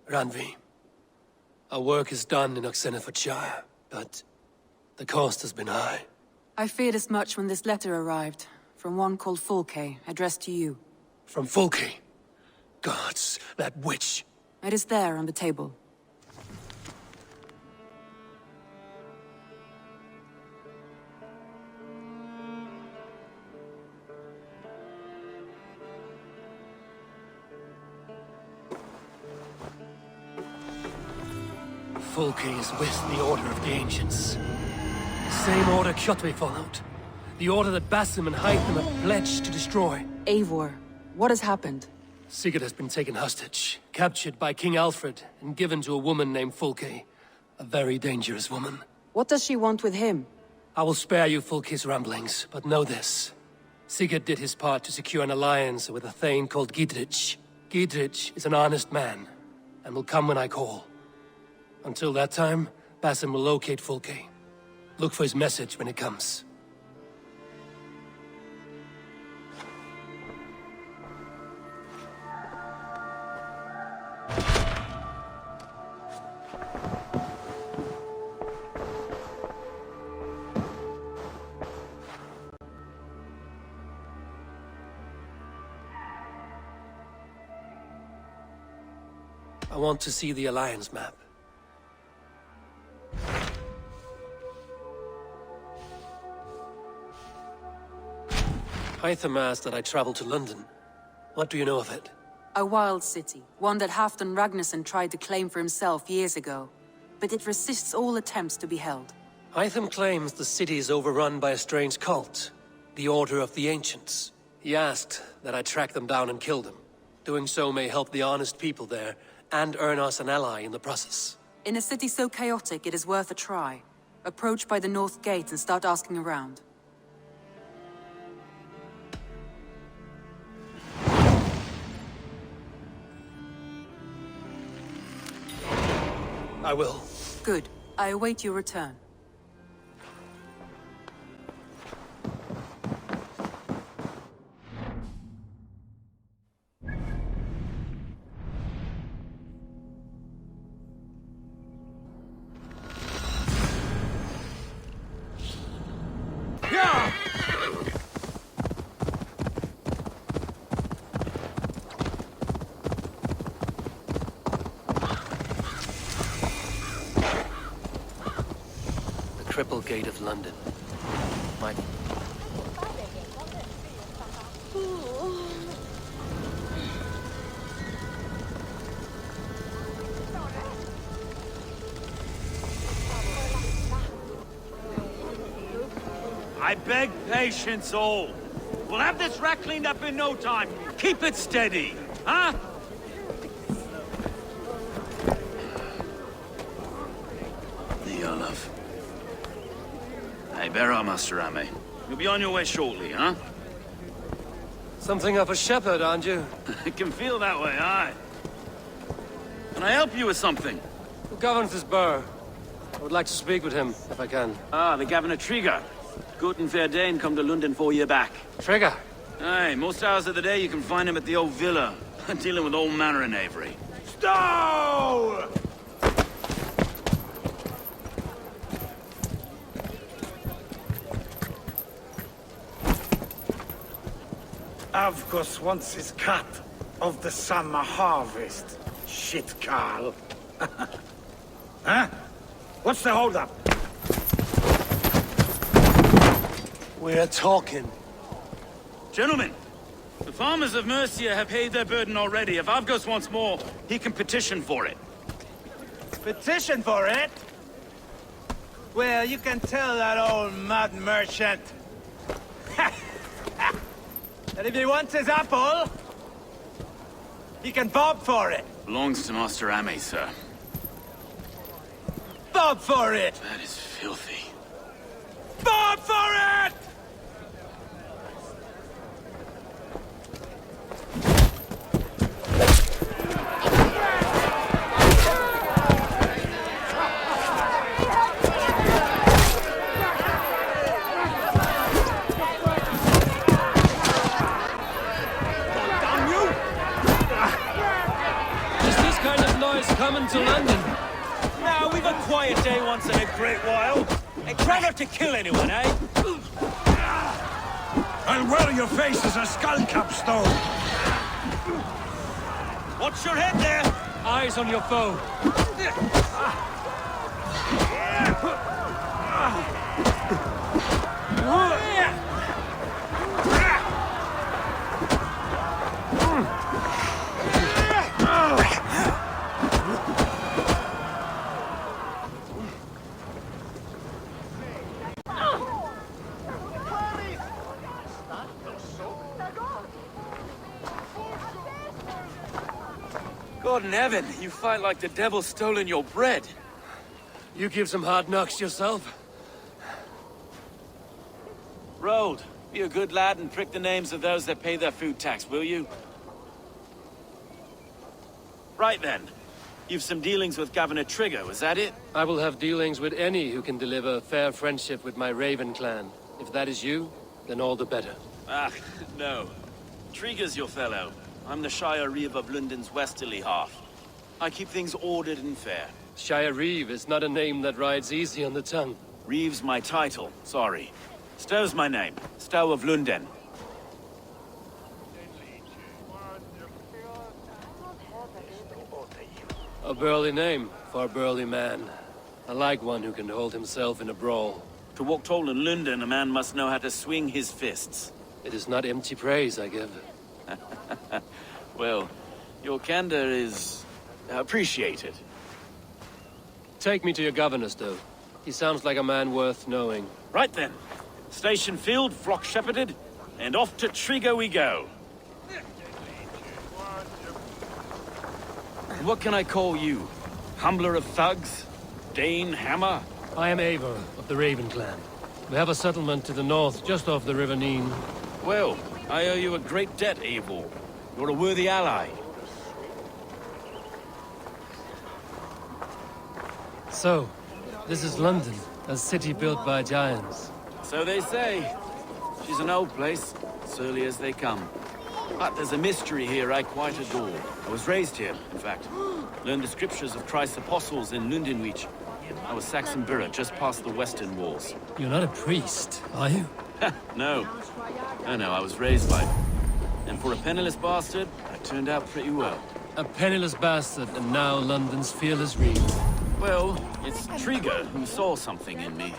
Randvi. Our work is done in Oxenfordshire, but the cost has been high. I feared as much when this letter arrived, from one called Fulke, addressed to you. From Fulke? Gods, that witch! It is there on the table. Fulke is with the Order of the Ancients. The same order Kjotve followed. The order that Basim and Hytham have pledged to destroy. Eivor, what has happened? Sigurd has been taken hostage, captured by King Alfred, and given to a woman named Fulke. A very dangerous woman. What does she want with him? I will spare you Fulke's ramblings, but know this. Sigurd did his part to secure an alliance with a thane called Gidrich. Gidrich is an honest man, and will come when I call. Until that time, Basim will locate Fulke. Look for his message when it comes. I want to see the Alliance map. Hytham asked that I travel to London. What do you know of it? A wild city, one that Halfdan Ragnarsson tried to claim for himself years ago. But it resists all attempts to be held. Hytham claims the city is overrun by a strange cult, the Order of the Ancients. He asked that I track them down and kill them. Doing so may help the honest people there, and earn us an ally in the process. In a city so chaotic, it is worth a try. Approach by the North Gate and start asking around. I will. Good. I await your return. Triple Gate of London. My... I beg patience, all. We'll have this wreck cleaned up in no time. Keep it steady, huh? The Olaf. Hey, bear up, Master Ame. You'll be on your way shortly, huh? Something of a shepherd, aren't you? It can feel that way, aye. Can I help you with something? Who governs this burr? I would like to speak with him, if I can. Ah, the Governor Trigger. Good and fair Dane come to London 4 year back. Trigger? Aye, most hours of the day you can find him at the old villa, dealing with all manner in Avery. Stow! Avgos wants his cut of the summer harvest. Shit, Carl. Huh? What's the holdup? We're talking. Gentlemen, the farmers of Mercia have paid their burden already. If Avgos wants more, he can petition for it. Petition for it? Well, you can tell that old mud merchant. And if he wants his apple, he can bob for it. Belongs to Master Ame, sir. Bob for it! That is filthy. Bob for it! Is this kind of noise coming to London. Now, we've a quiet day once in a great while. And try not to kill anyone, eh? I'll wear your face as a skull capstone. Watch your head there! Eyes on your foe. God in heaven, you fight like the devil's stolen your bread. You give some hard knocks yourself. Rold, be a good lad and prick the names of those that pay their food tax, will you? Right then. You've some dealings with Governor Trigger, was that it? I will have dealings with any who can deliver fair friendship with my Raven clan. If that is you, then all the better. Ah, no. Trigger's your fellow. I'm the Shire Reeve of London's westerly half. I keep things ordered and fair. Shire Reeve is not a name that rides easy on the tongue. Reeve's my title, sorry. Stow's my name. Stow of London. A burly name for a burly man. I like one who can hold himself in a brawl. To walk tall in London, a man must know how to swing his fists. It is not empty praise I give. Well, your candor is appreciated. Take me to your governor, Stow. He sounds like a man worth knowing. Right then. Station filled, flock shepherded, and off to Trigger we go. And what can I call you? Humbler of thugs? Dane Hammer? I am Eivor of the Raven clan. We have a settlement to the north, just off the River Neen. Well, I owe you a great debt, Eivor. You're a worthy ally. So, this is London, a city built by giants. So they say. She's an old place, surly as they come. But there's a mystery here I quite adore. I was raised here, in fact. Learned the scriptures of Christ's apostles in Lundenweech. I was Saxon Borough, just past the western walls. You're not a priest, are you? No. No, I was raised by it. And for a penniless bastard, I turned out pretty well. A penniless bastard, and now London's fearless Reeve. Well, it's Trigger who saw something in me.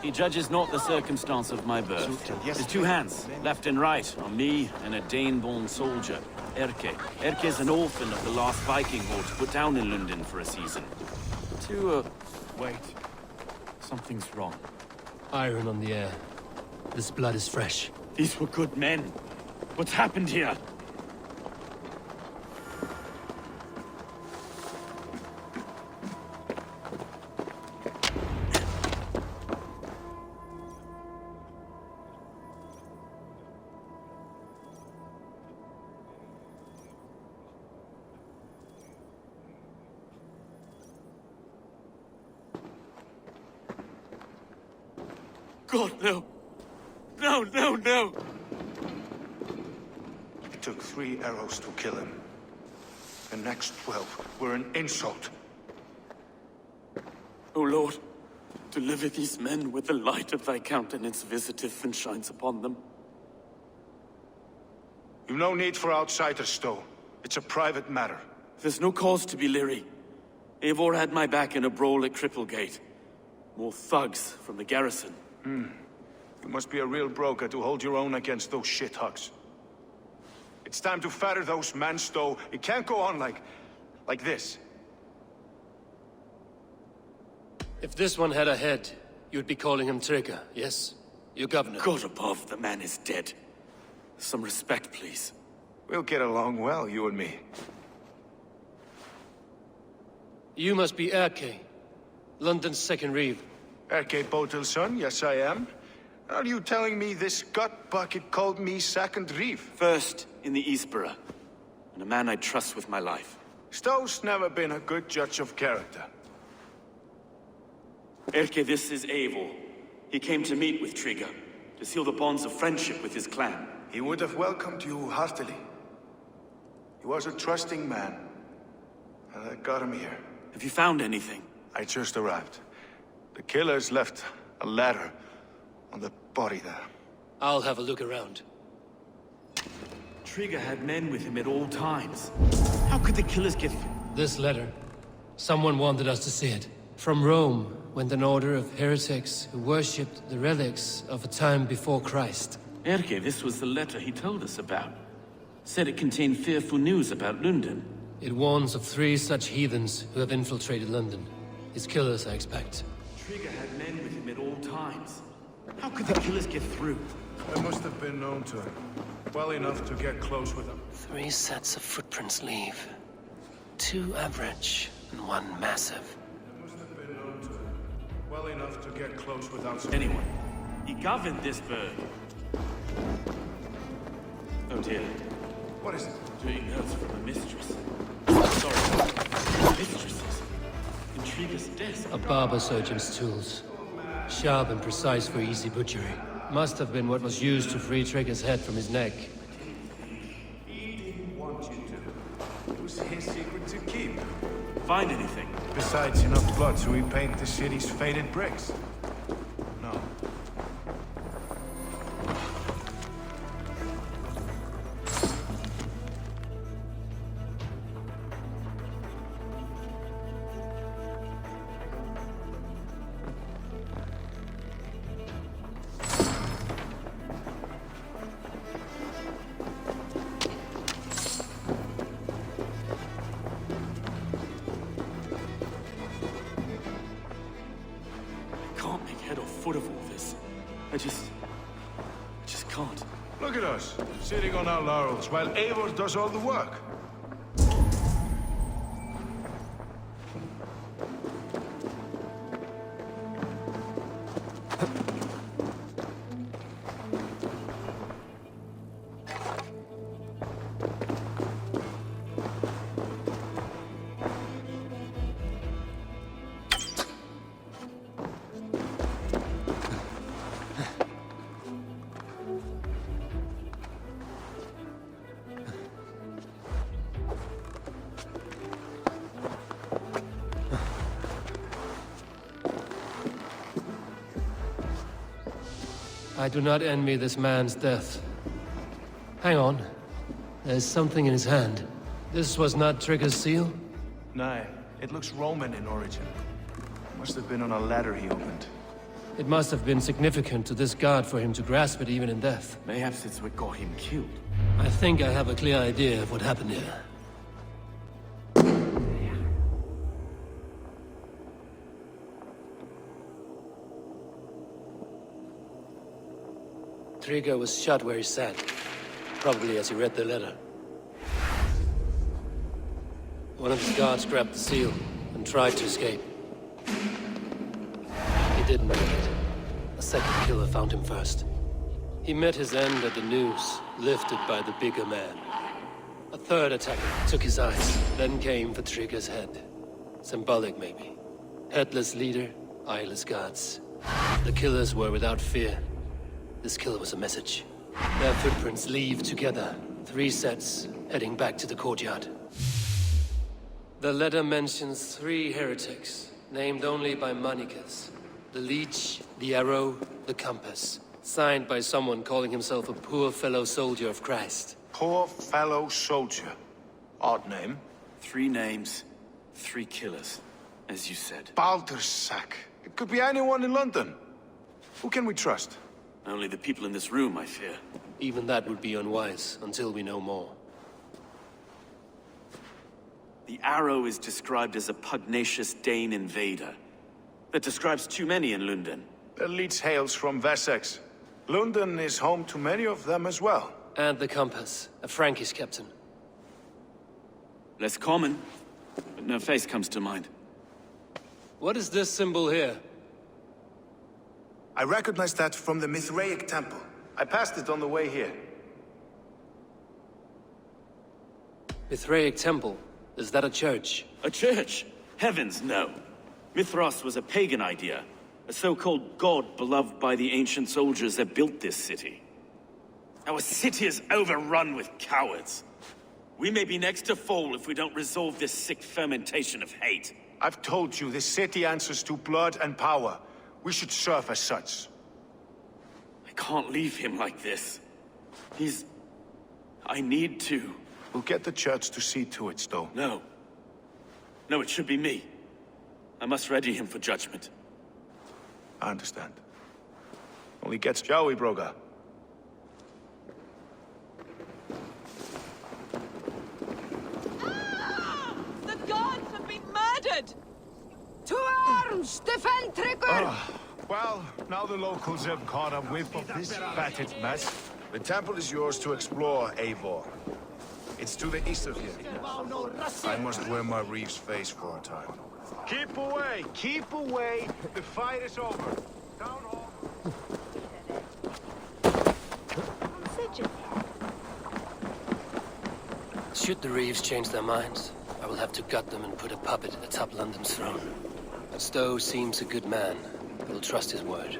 He judges not the circumstance of my birth. His two hands, left and right, on me and a Dane-born soldier, Erke. Erke's an orphan of the last Viking horde put down in London for a season. Wait. Something's wrong. Iron on the air. This blood is fresh. These were good men. What's happened here? God, no. No. It took 3 arrows to kill him. The next 12 were an insult. O Lord, deliver these men with the light of thy countenance visiteth and shines upon them. You've no need for outsiders, Stow. It's a private matter. There's no cause to be leery. Eivor had my back in a brawl at Cripplegate. More thugs from the garrison. You must be a real broker to hold your own against those shithugs. It's time to fetter those men, Stow. It can't go on like this. If this one had a head, you'd be calling him Trigger, yes? Your governor. God above, the man is dead. Some respect, please. We'll get along well, you and me. You must be Erke, London's second Reeve. Erke Botel's son, yes I am. Are you telling me this gut bucket called me second Reeve? First in the Eastborough, and a man I trust with my life. Stow's never been a good judge of character. Erke, this is Eivor. He came to meet with Trigger, to seal the bonds of friendship with his clan. He would have welcomed you heartily. He was a trusting man. I got him here. Have you found anything? I just arrived. The killers left a ladder on the body there. I'll have a look around. Trigger had men with him at all times. How could the killers get... This letter. Someone wanted us to see it. From Rome went an order of heretics who worshipped the relics of a time before Christ. Erke, this was the letter he told us about. Said it contained fearful news about London. It warns of 3 such heathens who have infiltrated London. His killers, I expect. Trigger had men with him at all times. How could the killers get through? They must have been known to him. Well enough to get close with him. 3 sets of footprints leave. 2 average and 1 massive. They must have been known to him. Well enough to get close without... Anyone. He governed this bird. Oh dear. What is it? Doing notes from a mistress. Sorry. Mistresses. Intriguous desk. A barber surgeon's tools. Sharp and precise for easy butchery. Must have been what was used to free Trigger's head from his neck. He didn't want you to. It was his secret to keep. Find anything? Besides enough blood to repaint the city's faded bricks. No. Can't make head or foot of all this. I just can't. Look at us, sitting on our laurels, while Eivor does all the work. I do not envy this man's death. Hang on. There's something in his hand. This was not Trigger's seal? Nay, it looks Roman in origin. Must have been on a ladder he opened. It must have been significant to this god for him to grasp it even in death. Mayhaps it's what got him killed. I think I have a clear idea of what happened here. Trigger was shot where he sat, probably as he read the letter. One of his guards grabbed the seal and tried to escape. He didn't make it. A second killer found him first. He met his end at the noose, lifted by the bigger man. A third attacker took his eyes, then came for Trigger's head. Symbolic, maybe. Headless leader, eyeless guards. The killers were without fear. This kill was a message. Their footprints leave together. 3 sets, heading back to the courtyard. The letter mentions 3 heretics, named only by Manicus. The Leech, the Arrow, the Compass. Signed by someone calling himself a poor fellow soldier of Christ. Poor fellow soldier. Odd name. 3 names, 3 killers, as you said. Baldersack. It could be anyone in London. Who can we trust? Only the people in this room, I fear. Even that would be unwise, until we know more. The Arrow is described as a pugnacious Dane invader. That describes too many in London. The Leech hails from Wessex. London is home to many of them as well. And the Compass, a Frankish captain. Less common, but no face comes to mind. What is this symbol here? I recognize that from the Mithraic temple. I passed it on the way here. Mithraic temple? Is that a church? A church? Heavens, no. Mithras was a pagan idea. A so-called god beloved by the ancient soldiers that built this city. Our city is overrun with cowards. We may be next to fall if we don't resolve this sick fermentation of hate. I've told you, this city answers to blood and power. We should serve as such. I can't leave him like this. I need to. We'll get the church to see to it, Stowe. No. No, it should be me. I must ready him for judgment. I understand. Only gets, shall we, Broga? The gods have been murdered! To arms! Defend Trigger! Well, now the locals have caught up with this fatted mess. The temple is yours to explore, Eivor. It's to the east of here. I must wear my reef's face for a time. Keep away! Keep away! The fight is over. Down home. Should the Reeves change their minds, I will have to gut them and put a puppet atop London's throne. But Stowe seems a good man. We'll trust his word.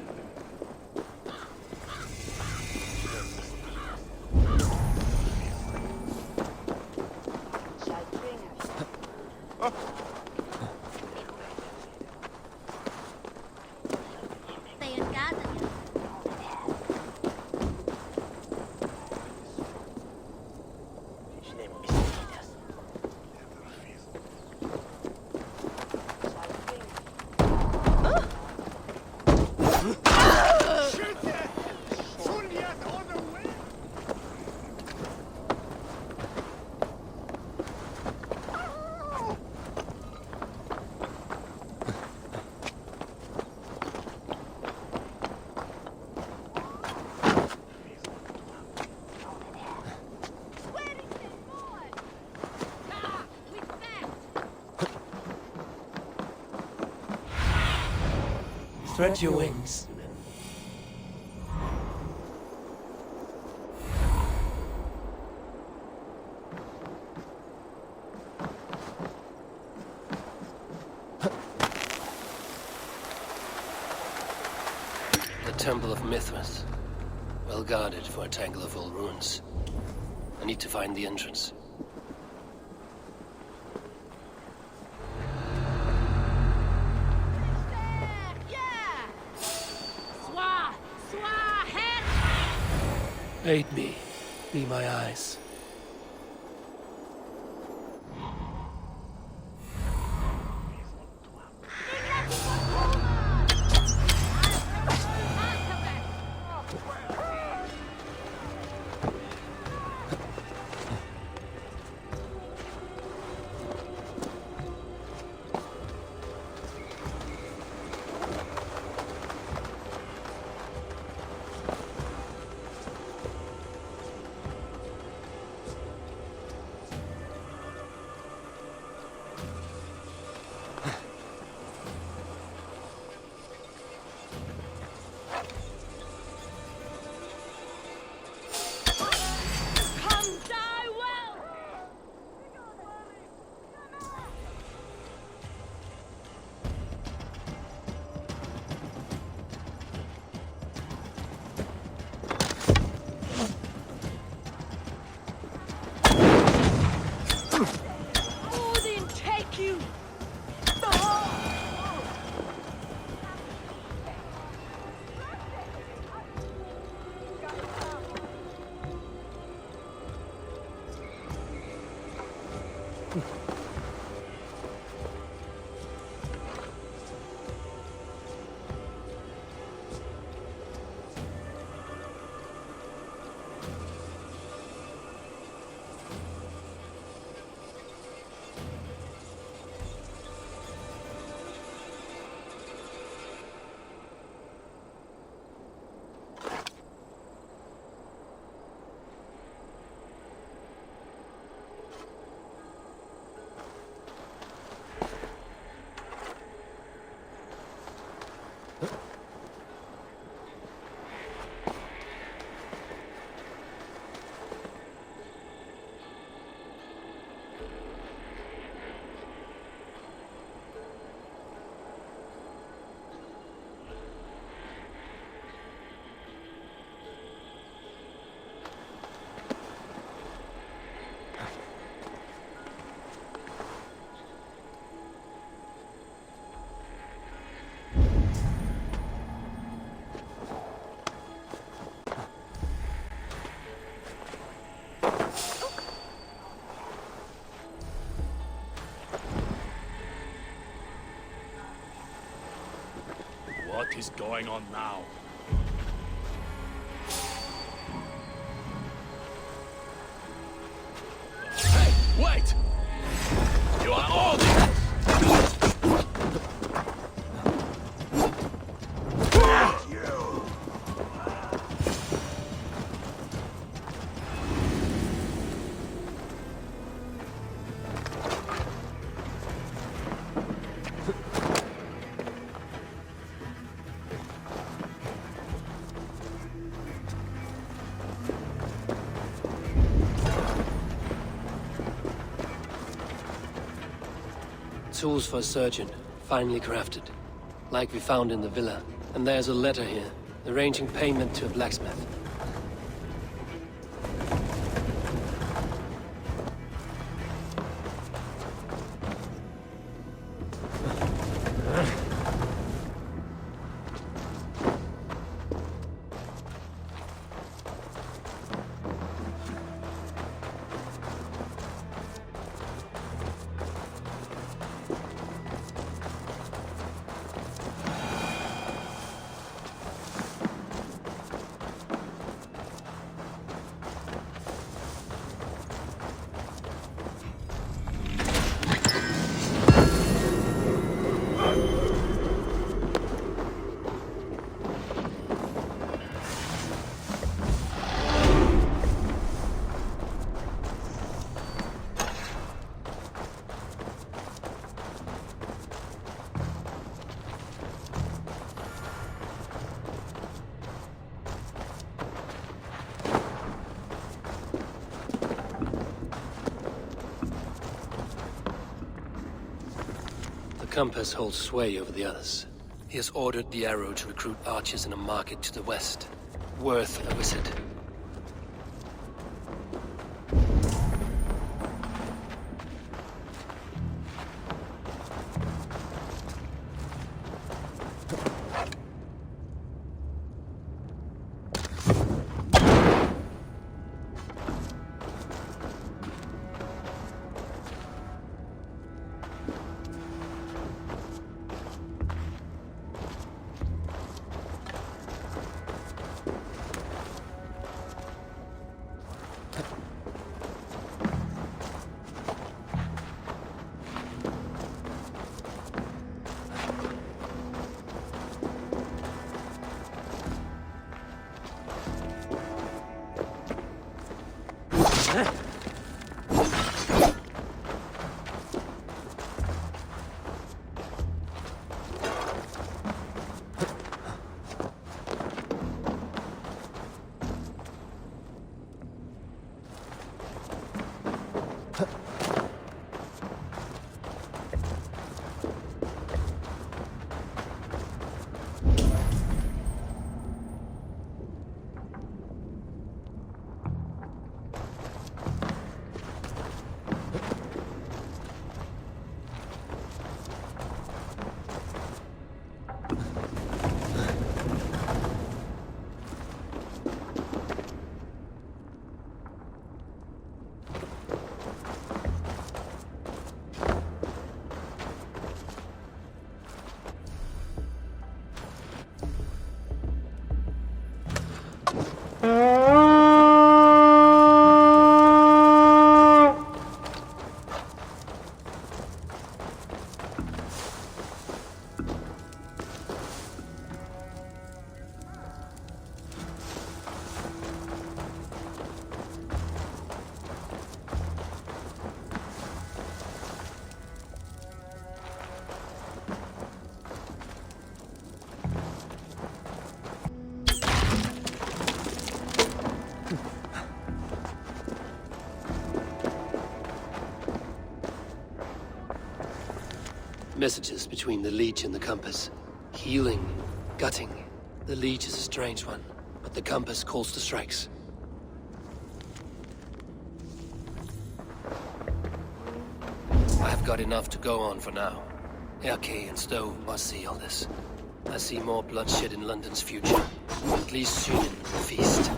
Spread your wings. The Temple of Mithras. Well guarded for a tangle of old ruins. I need to find the entrance. Aid me. Be my eyes. What is going on now? Hey, wait! You are all... Tools for a surgeon, finely crafted. Like we found in the villa. And there's a letter here, arranging payment to a blacksmith. The compass holds sway over the others. He has ordered the arrow to recruit archers in a market to the west. Worth a visit. Messages between the Leech and the compass. Healing, gutting. The Leech is a strange one, but the compass calls to strikes. I've got enough to go on for now. Erke and Stowe must see all this. I see more bloodshed in London's future. At least soon in the feast.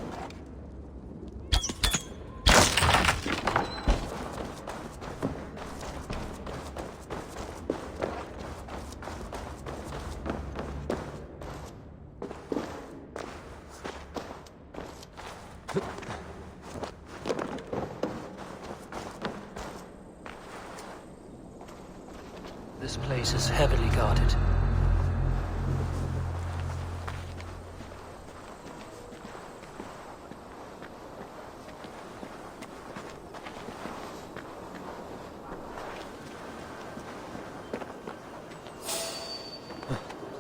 This place is heavily guarded.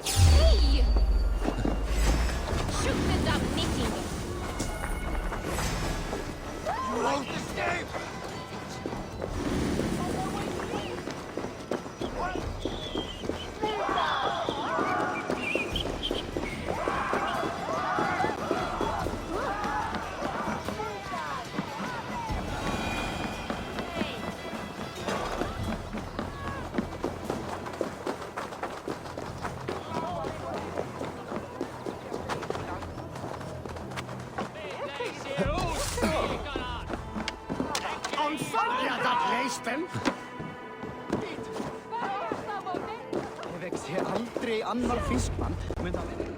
Hey! Shoot the dumb meeting! You won't escape! Ja, dat leest hem. Hefeks ég aldrei annar fiskmann mun það vera.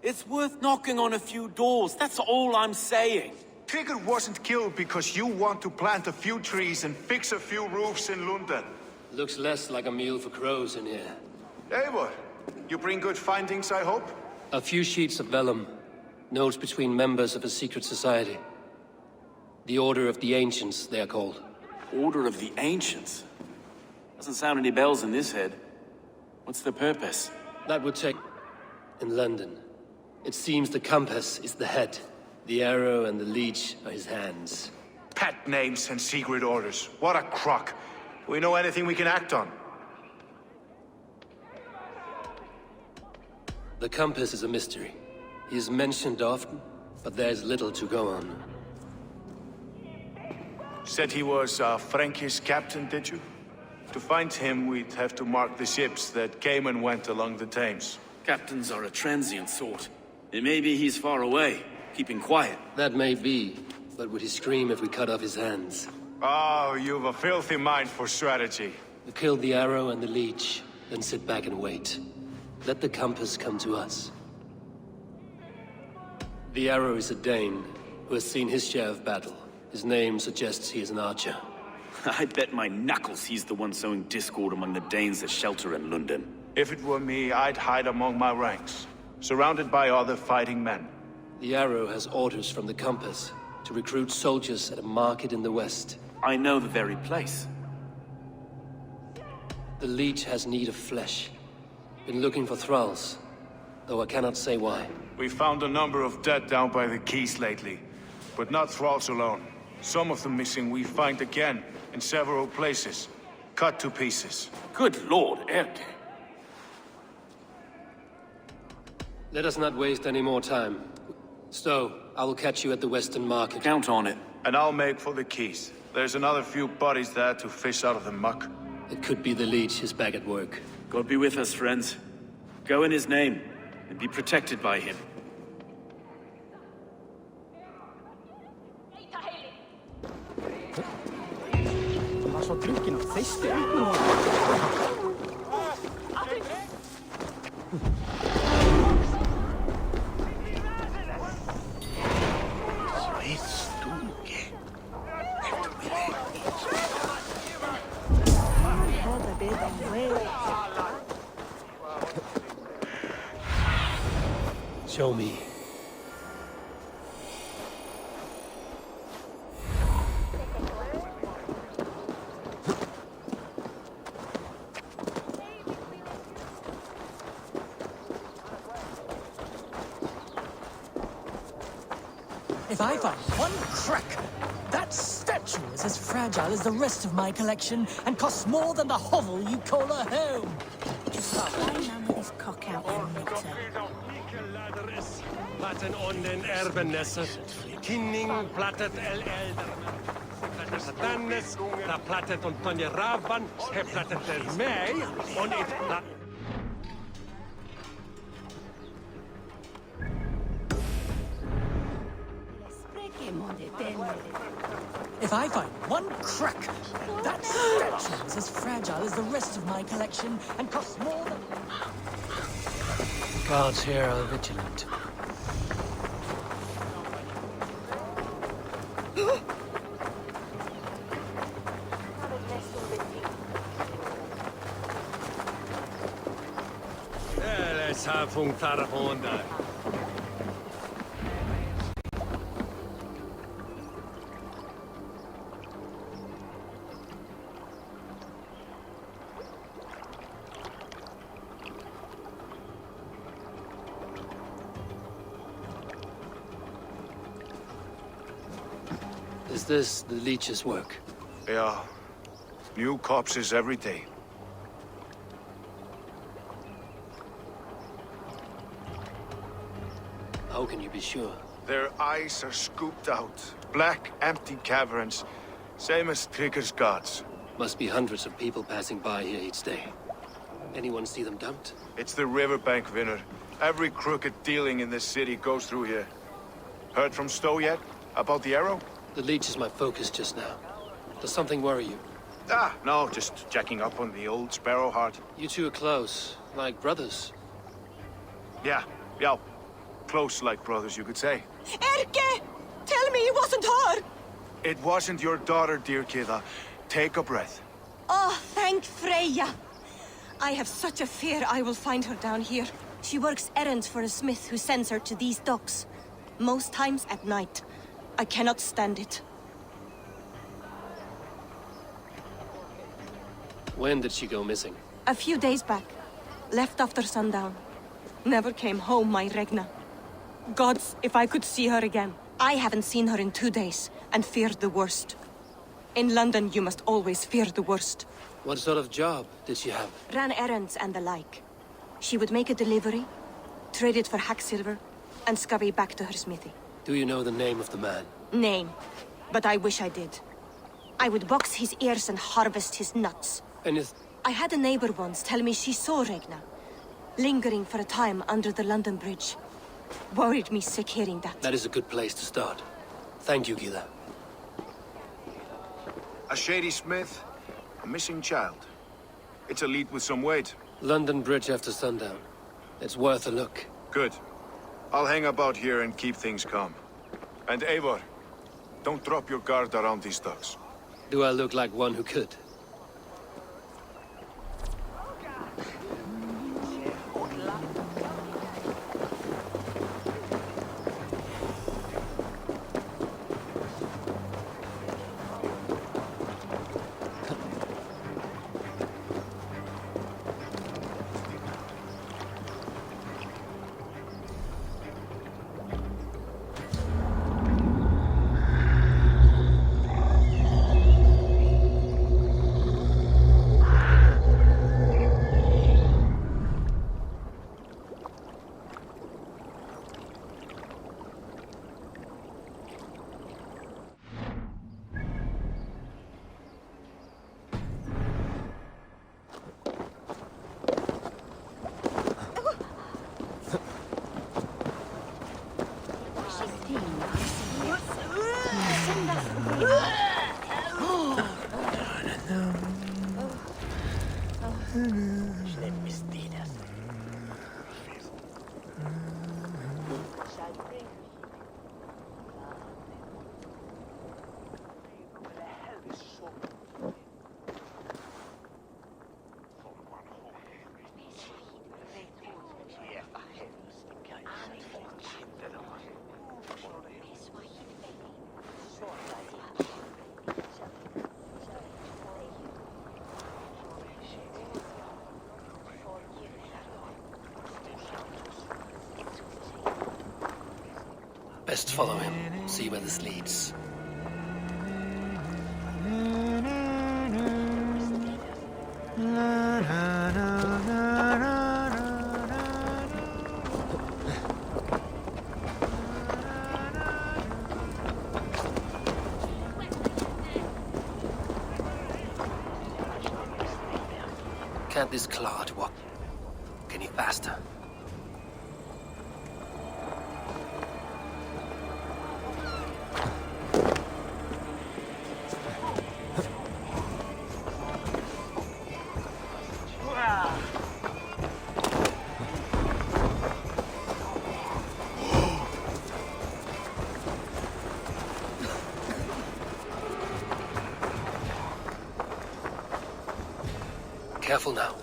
It's worth knocking on a few doors, that's all I'm saying. Trigger wasn't killed because you want to plant a few trees and fix a few roofs in London. Looks less like a meal for crows in here. Eivor, you bring good findings, I hope? A few sheets of vellum. Notes between members of a secret society. The Order of the Ancients, they are called. Order of the Ancients? Doesn't sound any bells in this head. What's the purpose? That would take... in London. It seems the compass is the head. The arrow and the leech are his hands. Pet names and secret orders. What a crock. We know anything we can act on. The compass is a mystery. He is mentioned often, but there's little to go on. Said he was a Frankish captain, did you? To find him, we'd have to mark the ships that came and went along the Thames. Captains are a transient sort. It may be he's far away, keeping quiet. That may be, but would he scream if we cut off his hands? Oh, you've a filthy mind for strategy. We kill the arrow and the leech, then sit back and wait. Let the compass come to us. The arrow is a Dane, who has seen his share of battle. His name suggests he is an archer. I bet my knuckles he's the one sowing discord among the Danes that shelter in London. If it were me, I'd hide among my ranks, surrounded by other fighting men. The arrow has orders from the compass to recruit soldiers at a market in the west. I know the very place. The leech has need of flesh. Been looking for thralls, though I cannot say why. We found a number of dead down by the quays lately, but not thralls alone. Some of the missing we find again in several places, cut to pieces. Good Lord, Erke. Let us not waste any more time. Stowe, I will catch you at the western market. Count on it. And I'll make for the quays. There's another few bodies there to fish out of the muck. It could be the leech is back at work. God be with us, friends. Go in his name, and be protected by him. Hann var svo drukkinn og þeysti upp með honum. Show me. If I find one crack, that statue is as fragile as the rest of my collection and costs more than the hovel you call a home. Just stop lying down with this cock out there, Victor. Platten onden erbenesser, kinning plattet el elderman. Plattet dannes, da plattet on tonje raban, he plattet el mei, on it plat... If I find one crack, that statue is as fragile as the rest of my collection and costs more than... Guards here are vigilant. Let's have un tarhonda. Is this the Leech's work? Yeah. New corpses every day. How can you be sure? Their eyes are scooped out. Black, empty caverns. Same as Trigger's gods. Must be hundreds of people passing by here each day. Anyone see them dumped? It's the riverbank, Winner. Every crooked dealing in this city goes through here. Heard from Stowe yet? About the arrow? The Leech is my focus just now. Does something worry you? Ah, no, just checking up on the old Sparrowheart. You two are close, like brothers. Yeah. Close like brothers, you could say. Erke! Tell me it wasn't her! It wasn't your daughter, dear Kida. Take a breath. Oh, thank Freya. I have such a fear I will find her down here. She works errands for a smith who sends her to these docks. Most times at night. I cannot stand it. When did she go missing? A few days back. Left after sundown. Never came home, my Regna. Gods, if I could see her again. I haven't seen her in 2 days, and feared the worst. In London, you must always fear the worst. What sort of job did she have? Ran errands and the like. She would make a delivery, trade it for hack silver, and scurry back to her smithy. Do you know the name of the man? Name. But I wish I did. I would box his ears and harvest his nuts. And is... I had a neighbor once tell me she saw Regna, lingering for a time under the London Bridge. Worried me sick hearing that. That is a good place to start. Thank you, Gila. A shady smith, a missing child. It's a lead with some weight. London Bridge after sundown. It's worth a look. Good. I'll hang about here and keep things calm. And Eivor, don't drop your guard around these docks. Do I look like one who could? Best follow him, see where this leads. Can't this clod walk any faster? Careful now.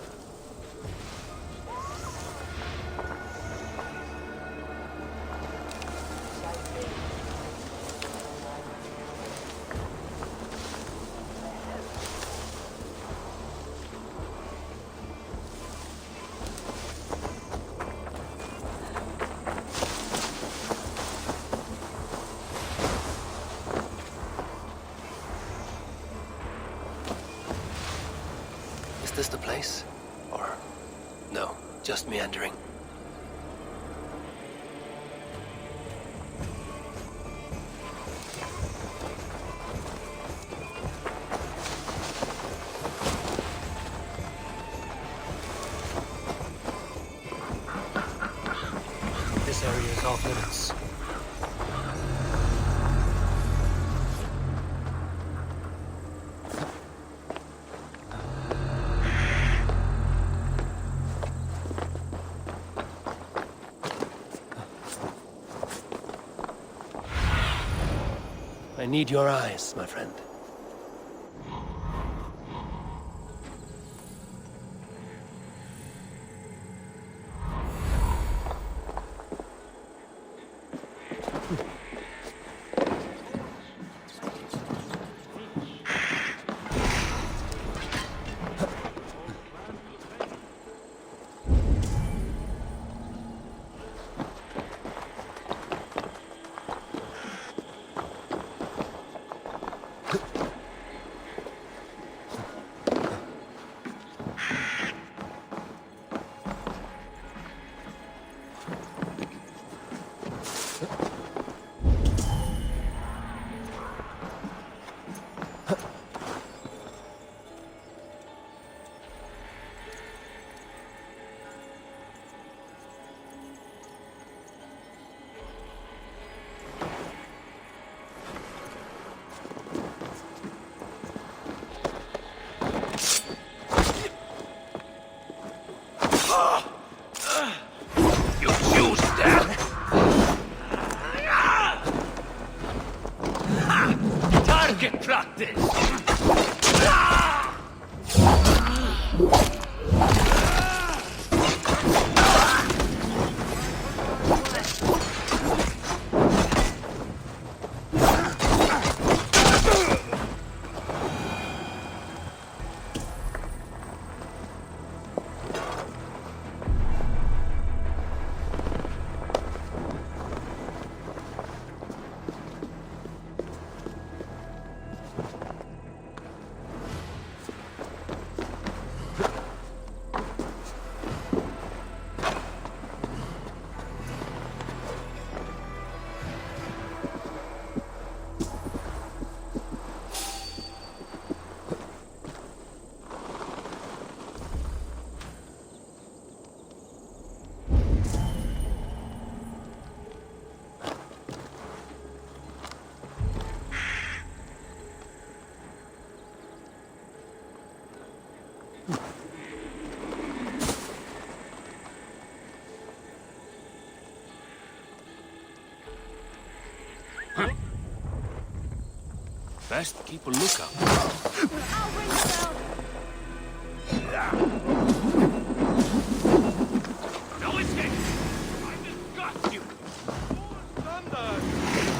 Is this the place? Or... no, just meandering? This area is off limits. I need your eyes, my friend. Target practice! Best keep a lookout. No escape! I just got you! Thunder!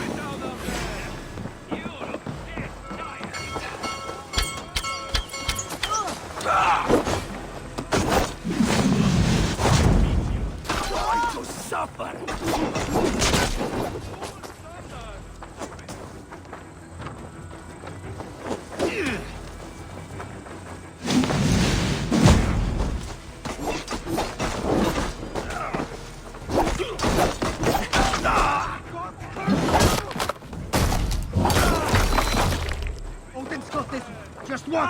Right down up there! You look dead tired! Going to suffer! Just watch!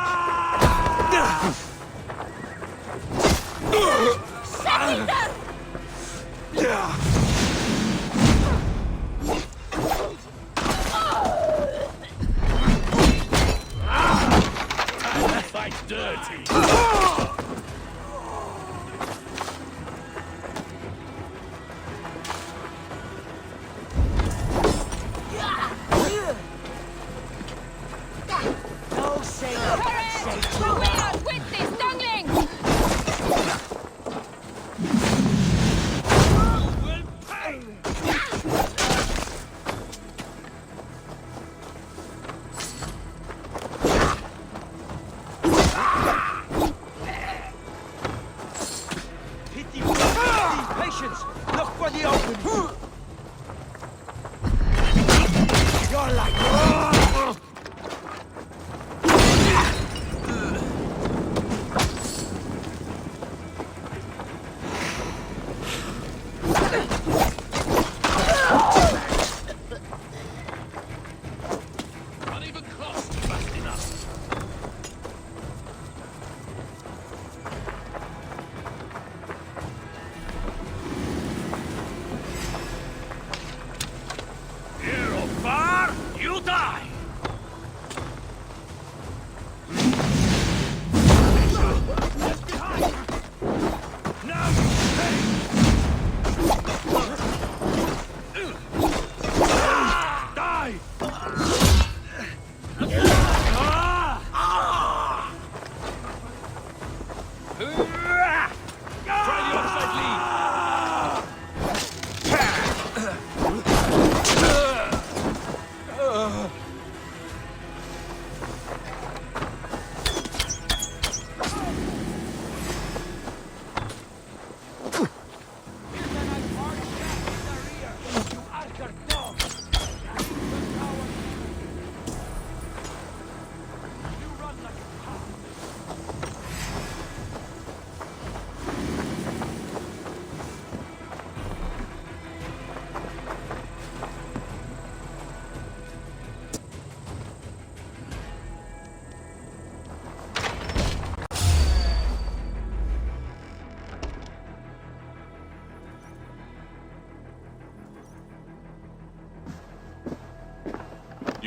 Fight dirty! No say no. With this dungling!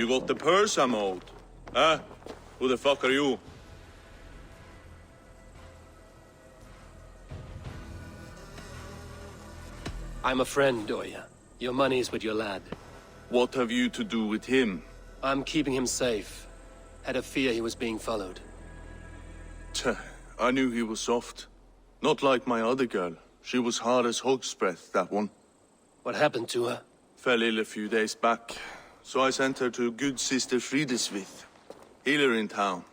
You got the purse I'm owed. Huh? Who the fuck are you? I'm a friend, Oya. Your money's with your lad. What have you to do with him? I'm keeping him safe. Had a fear he was being followed. Tch, I knew he was soft. Not like my other girl. She was hard as hog's breath, that one. What happened to her? Fell ill a few days back. So I sent her to good Sister Frideswith. Healer in town.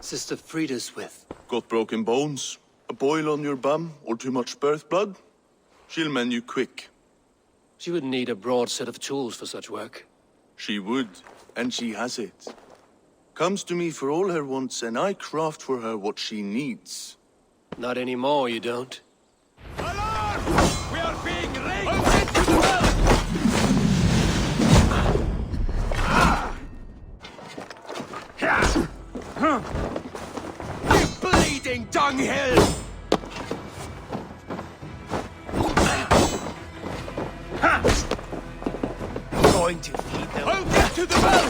Sister Frideswith. Got broken bones, a boil on your bum, or too much birth blood? She'll mend you quick. She would need a broad set of tools for such work. She would, and she has it. Comes to me for all her wants, and I craft for her what she needs. Not anymore, you don't. Alarm! We are being raped! Open to the well! You bleeding dunghill! Going to feed them. I'll get to the well!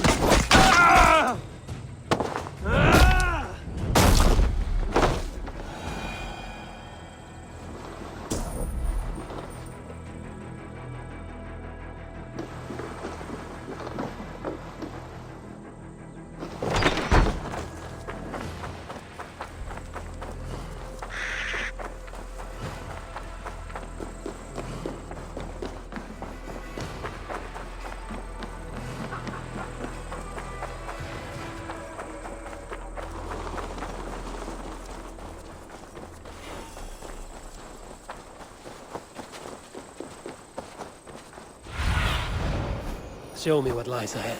Show me what lies ahead.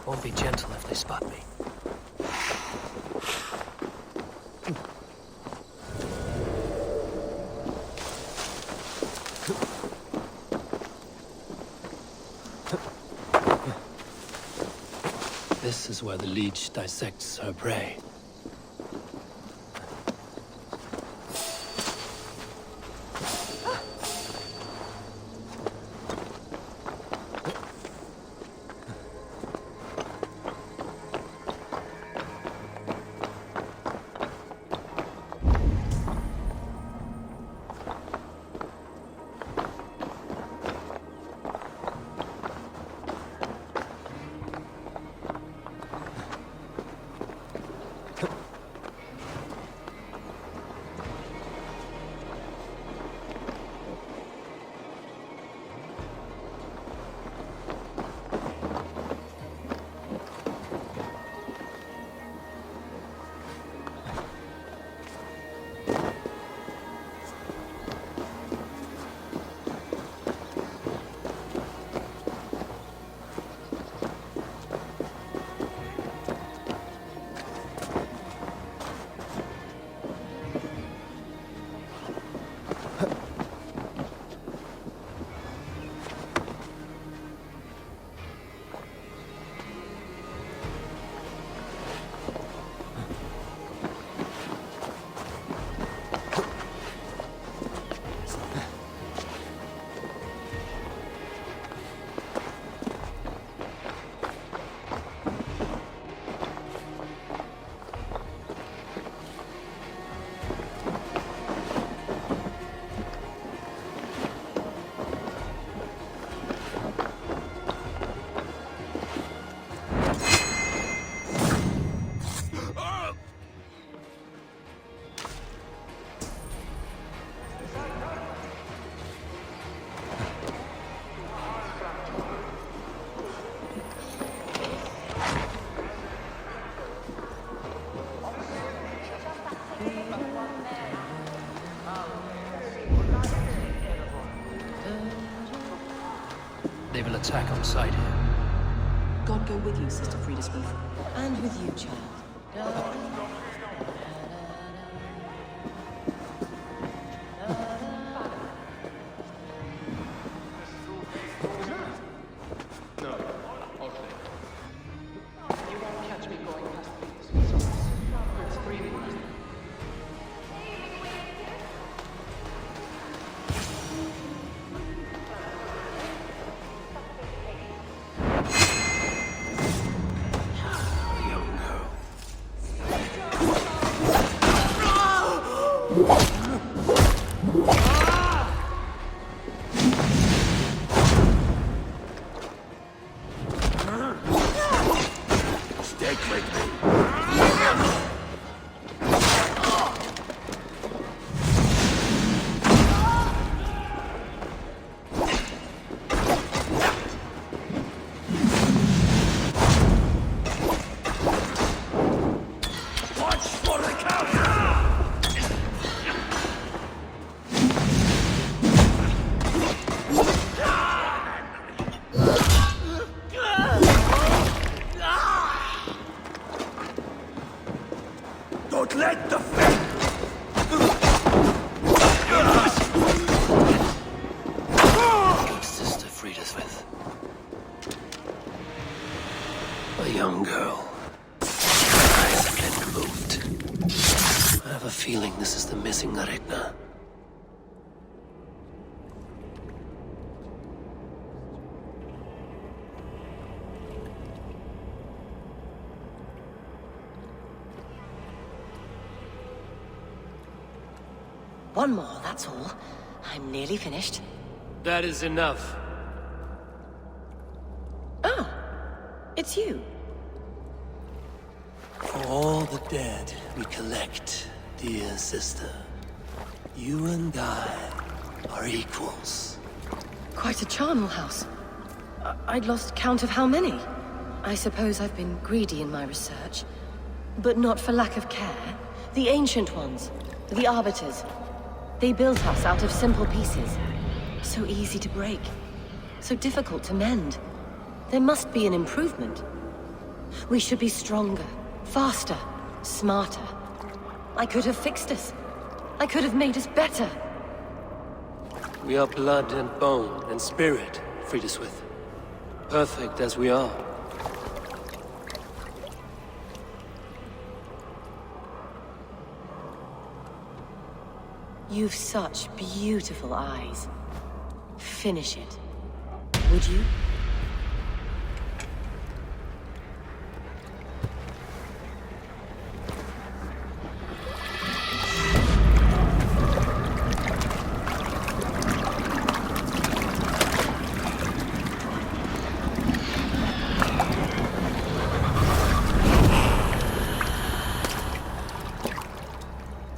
Won't be gentle if they spot me. This is where the Leech dissects her prey. They will attack on sight here. God go with you, Sister Friedesmith. And with you, child. Sister Friedesmith. A young girl. Her eyes have been removed. I have a feeling this is the missing Regna. One more, that's all. I'm nearly finished. That is enough. Oh, it's you. For all the dead we collect, dear sister, you and I are equals. Quite a charnel house. I'd lost count of how many. I suppose I've been greedy in my research. But not for lack of care. The ancient ones, the arbiters, they built us out of simple pieces. So easy to break. So difficult to mend. There must be an improvement. We should be stronger, faster, smarter. I could have fixed us. I could have made us better. We are blood and bone and spirit, Friedesmith. Perfect as we are. You've such beautiful eyes. Finish it. Would you?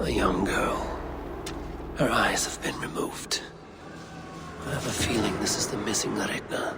A young girl. Her eyes have been removed. I have a feeling this is the missing Regna.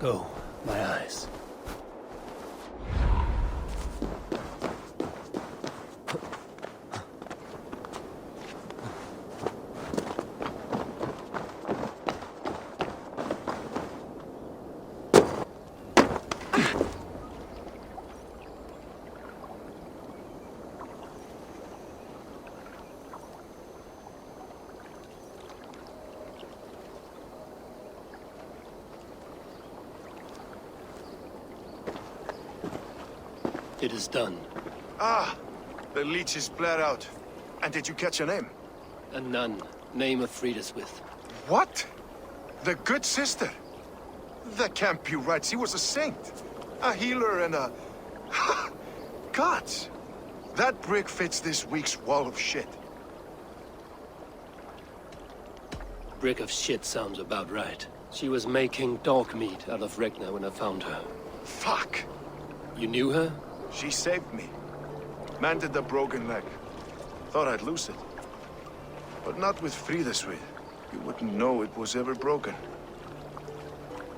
Go, my eyes. It is done. Ah! The Leech is bled out. And did you catch a name? A nun, name of Frida's with. What? The good sister? That can't be right. She was a saint. A healer and a... Gods! That brick fits this week's wall of shit. Brick of shit sounds about right. She was making dog meat out of Regna when I found her. Fuck! You knew her? She saved me. Mended the broken leg. Thought I'd lose it. But not with Frida's with. You wouldn't know it was ever broken.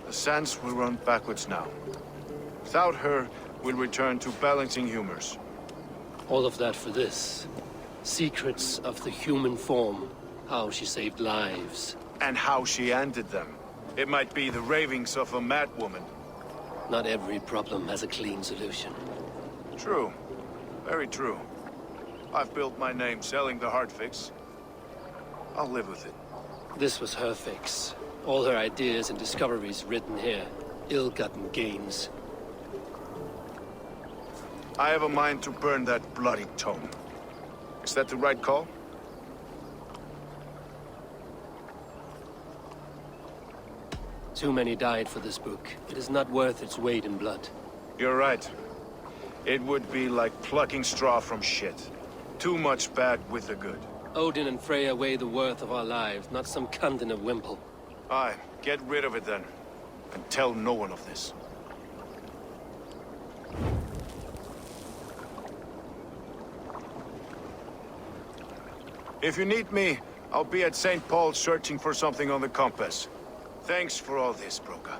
The sands will run backwards now. Without her, we'll return to balancing humors. All of that for this. Secrets of the human form. How she saved lives. And how she ended them. It might be the ravings of a madwoman. Not every problem has a clean solution. True. Very true. I've built my name selling the heart fix. I'll live with it. This was her fix. All her ideas and discoveries written here. Ill-gotten gains. I have a mind to burn that bloody tome. Is that the right call? Too many died for this book. It is not worth its weight in blood. You're right. It would be like plucking straw from shit. Too much bad with the good. Odin and Freya weigh the worth of our lives, not some cunt in a wimple. Aye, get rid of it then. And tell no one of this. If you need me, I'll be at St. Paul's searching for something on the compass. Thanks for all this, Broka.